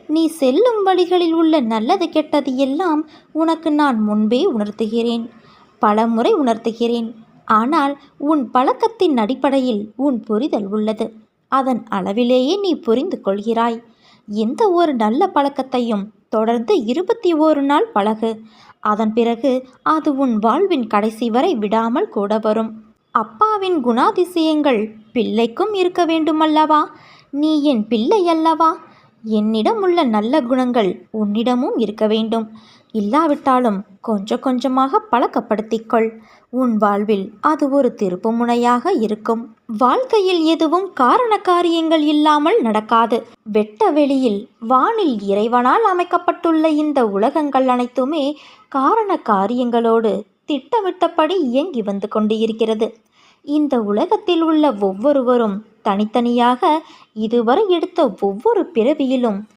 நீ செல்லும் வழிகளில் உள்ள நல்லது கெட்டது எல்லாம் உனக்கு நான் முன்பே உணர்த்துகிறேன், பலமுறை உணர்த்துகிறேன். ஆனால் உன் பழக்கத்தின் அடிப்படையில் உன் புரிதல் உள்ளது. அதன் அளவிலேயே நீ புரிந்து கொள்கிறாய். எந்த ஒரு நல்ல பழக்கத்தையும் தொடர்ந்து 21 நாள் பழகு. அதன் பிறகு அது உன் வாழ்வின் கடைசி வரை விடாமல் கூட வரும். அப்பாவின் குணாதிசயங்கள் பிள்ளைக்கும் இருக்க வேண்டுமல்லவா? நீ என் பிள்ளை அல்லவா? என்னிடம் உள்ள நல்ல குணங்கள் உன்னிடமும் இருக்க வேண்டும். இல்லாவிட்டாலும் கொஞ்சம் கொஞ்சமாக பழக்கப்படுத்திக்கொள். உன் வாழ்வில் அது ஒரு திருப்பு முனையாக இருக்கும். வாழ்க்கையில் எதுவும் காரண காரியங்கள் இல்லாமல் நடக்காது. வெட்ட வெளியில் வானில் இறைவனால் அமைக்கப்பட்டுள்ள இந்த உலகங்கள் அனைத்துமே காரண காரியங்களோடு திட்டமிட்டபடி இயங்கி வந்து கொண்டு இருக்கிறது. இந்த உலகத்தில் உள்ள ஒவ்வொருவரும் தனித்தனியாக இதுவரை எடுத்த ஒவ்வொரு பிறவியிலும்